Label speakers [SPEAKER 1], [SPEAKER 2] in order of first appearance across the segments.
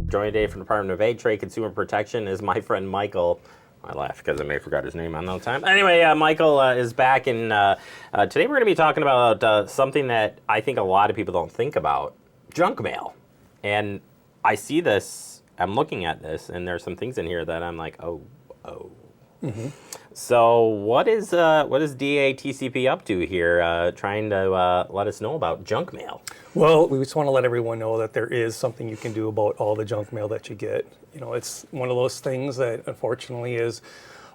[SPEAKER 1] Joining today from the Department of Ag, Trade, Consumer Protection is my friend Michael. I laugh because I may have forgot his name on that time. Anyway, Michael is back, and today we're going to be talking about something that I think a lot of people don't think about, junk mail. And I see this, I'm looking at this, and there's some things in here that I'm like, oh. Mm-hmm. So what is DATCP up to here, trying to let us know about junk mail?
[SPEAKER 2] Well, we just want to let everyone know that there is something you can do about all the junk mail that you get. You know, it's one of those things that unfortunately is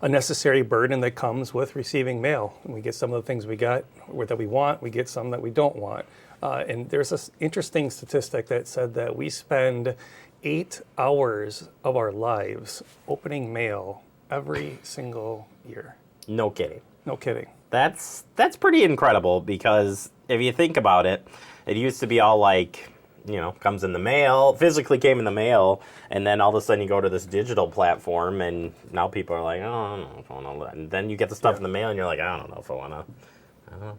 [SPEAKER 2] a necessary burden that comes with receiving mail. And we get some of the things we got or that we want, we get some that we don't want. And there's this interesting statistic that said that we spend 8 hours of our lives opening mail every single year.
[SPEAKER 1] No kidding.
[SPEAKER 2] No kidding.
[SPEAKER 1] That's pretty incredible, because if you think about it, it used to be all like, you know, comes in the mail, physically came in the mail, and then all of a sudden you go to this digital platform, and now people are like, oh, I don't know if I want to. And then you get the stuff in the mail, and you're like, I don't know if I want to. I don't know.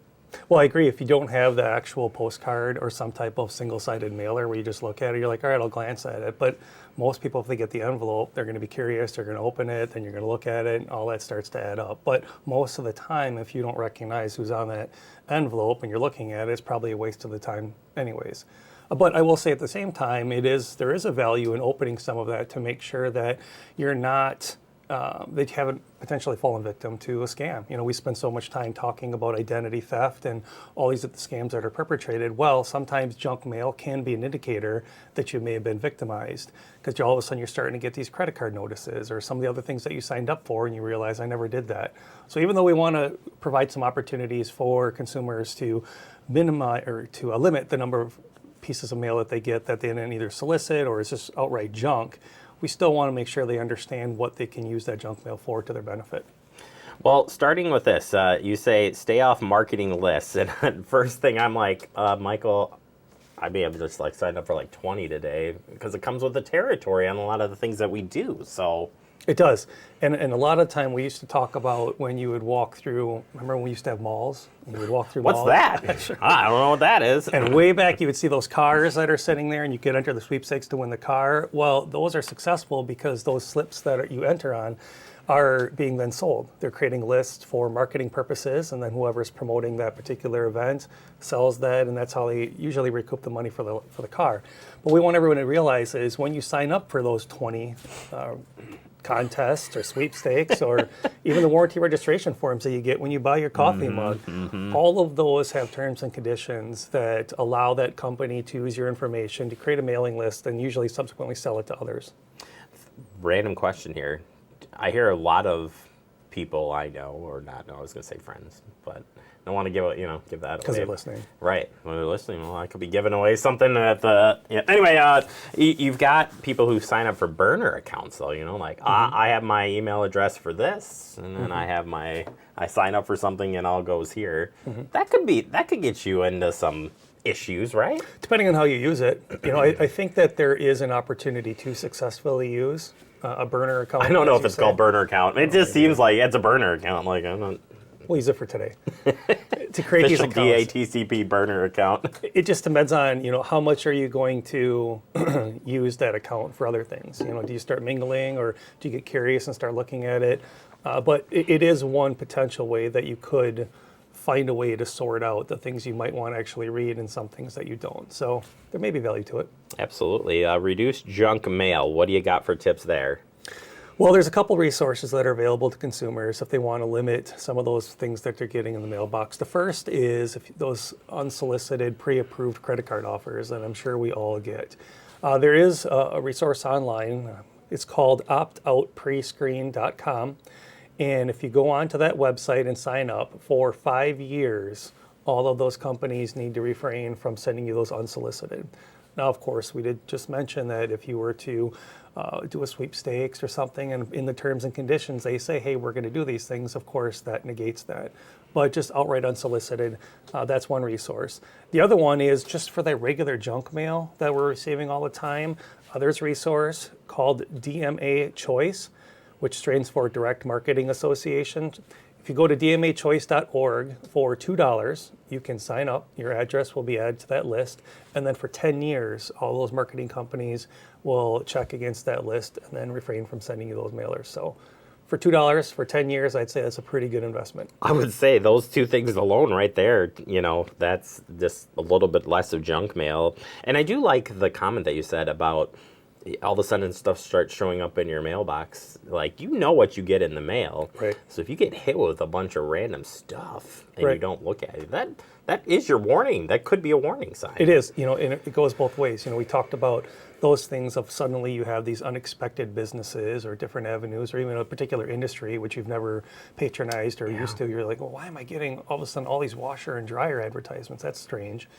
[SPEAKER 2] Well, I agree. If you don't have the actual postcard or some type of single-sided mailer where you just look at it, you're like, all right, I'll glance at it. But most people, if they get the envelope, they're going to be curious, they're going to open it, then you're going to look at it, and all that starts to add up. But most of the time, if you don't recognize who's on that envelope and you're looking at it, it's probably a waste of the time anyways. But I will say at the same time, there is a value in opening some of that to make sure that you're not, that you haven't potentially fallen victim to a scam. You know, we spend so much time talking about identity theft and all these scams that are perpetrated. Well, sometimes junk mail can be an indicator that you may have been victimized, because all of a sudden you're starting to get these credit card notices or some of the other things that you signed up for, and you realize I never did that. So even though we want to provide some opportunities for consumers to minimize or to limit the number of pieces of mail that they get that they didn't either solicit or is just outright junk, we still want to make sure they understand what they can use that junk mail for to their benefit.
[SPEAKER 1] Well, starting with this, you say stay off marketing lists, and first thing I'm like, Michael, I may have just like signed up for like 20 today, because it comes with the territory on a lot of the things that we do. So
[SPEAKER 2] it does. And a lot of time we used to talk about when you would walk through, remember when we used to have malls? And you would walk through
[SPEAKER 1] what's
[SPEAKER 2] malls?
[SPEAKER 1] that?
[SPEAKER 2] Sure.
[SPEAKER 1] I don't know what that is.
[SPEAKER 2] And way back you would see those cars that are sitting there, and you could enter the sweepstakes to win the car. Well, those are successful because those slips that you enter on are being then sold. They're creating lists for marketing purposes, and then whoever's promoting that particular event sells that, and that's how they usually recoup the money for the car. But we want everyone to realize is when you sign up for those 20 contests or sweepstakes or even the warranty registration forms that you get when you buy your coffee mug, all of those have terms and conditions that allow that company to use your information to create a mailing list and usually subsequently sell it to others.
[SPEAKER 1] Random question here. I hear a lot of people I know, or not know, I was going to say friends, but I don't want to give that away.
[SPEAKER 2] Because they're listening.
[SPEAKER 1] Right. When they're listening, well, I could be giving away something at the... Yeah. Anyway, you've got people who sign up for burner accounts, though, like, I have my email address for this, and then I sign up for something and all goes here. That could get you into some issues, right?
[SPEAKER 2] Depending on how you use it. I think that there is an opportunity to successfully use a burner account.
[SPEAKER 1] I don't know if it's called burner account. It just seems like it's a burner account. Like, I'm not...
[SPEAKER 2] We'll use it for today. To create these accounts.
[SPEAKER 1] DATCP burner account.
[SPEAKER 2] It just depends on, how much are you going to use that account for other things? Do you start mingling, or do you get curious and start looking at it? But it is one potential way that you could find a way to sort out the things you might want to actually read and some things that you don't. So there may be value to it.
[SPEAKER 1] Absolutely. Reduce junk mail. What do you got for tips there?
[SPEAKER 2] Well, there's a couple resources that are available to consumers if they want to limit some of those things that they're getting in the mailbox. The first is those unsolicited, pre-approved credit card offers that I'm sure we all get. There is a resource online. It's called optoutprescreen.com. And if you go onto that website and sign up for 5 years, all of those companies need to refrain from sending you those unsolicited. Now, of course, we did just mention that if you were to do a sweepstakes or something, and in the terms and conditions they say, hey, we're going to do these things, of course, that negates that. But just outright unsolicited, that's one resource. The other one is just for the regular junk mail that we're receiving all the time. There's a resource called DMA Choice, which stands for Direct Marketing Association. If you go to dmachoice.org for $2, you can sign up. Your address will be added to that list. And then for 10 years, all those marketing companies will check against that list and then refrain from sending you those mailers. So for $2 for 10 years, I'd say that's a pretty good investment.
[SPEAKER 1] I would say those two things alone right there, you know, that's just a little bit less of junk mail. And I do like the comment that you said about all of a sudden stuff starts showing up in your mailbox. Like, you know what you get in the mail.
[SPEAKER 2] Right.
[SPEAKER 1] So if you get hit with a bunch of random stuff and you
[SPEAKER 2] Right.
[SPEAKER 1] don't look at it, that is your warning. That could be a warning sign.
[SPEAKER 2] It is, you know, and it goes both ways. You know, we talked about those things of suddenly you have these unexpected businesses or different avenues or even a particular industry which you've never patronized or used to. You're like, well, why am I getting all of a sudden all these washer and dryer advertisements? That's strange.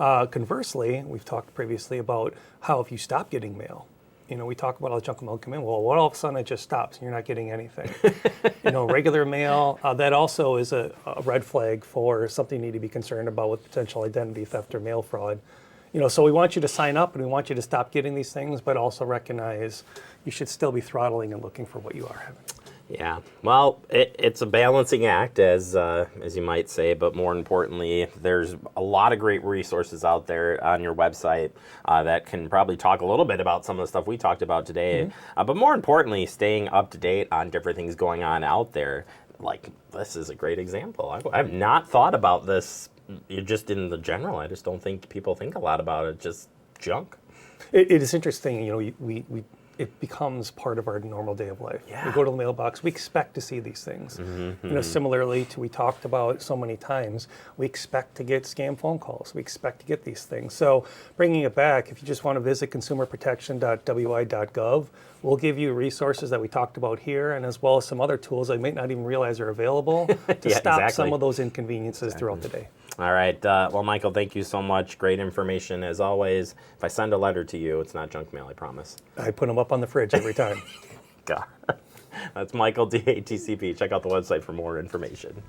[SPEAKER 2] Conversely, we've talked previously about how if you stop getting mail, you know, we talk about all the junk mail come in. Well, what all of a sudden it just stops and you're not getting anything? You know, regular mail, that also is a red flag for something you need to be concerned about with potential identity theft or mail fraud. You know, so we want you to sign up and we want you to stop getting these things, but also recognize you should still be throttling and looking for what you are having.
[SPEAKER 1] Yeah, well, it's a balancing act, as you might say, but more importantly, there's a lot of great resources out there on your website that can probably talk a little bit about some of the stuff we talked about today, but more importantly, staying up to date on different things going on out there. Like, this is a great example. I've not thought about this just in the general. I just don't think people think a lot about it, just junk.
[SPEAKER 2] It is interesting, you know, it becomes part of our normal day of life.
[SPEAKER 1] Yeah.
[SPEAKER 2] We go to the mailbox, we expect to see these things. You know, similarly to we talked about so many times, we expect to get scam phone calls. We expect to get these things. So bringing it back, if you just want to visit consumerprotection.wi.gov, we'll give you resources that we talked about here and as well as some other tools that you might not even realize are available to
[SPEAKER 1] Yeah,
[SPEAKER 2] stop
[SPEAKER 1] exactly.
[SPEAKER 2] some of those inconveniences throughout the day.
[SPEAKER 1] All right. Well, Michael, thank you so much. Great information as always. If I send a letter to you, it's not junk mail, I promise.
[SPEAKER 2] I put them up on the fridge every time.
[SPEAKER 1] God. That's Michael, DATCP. Check out the website for more information.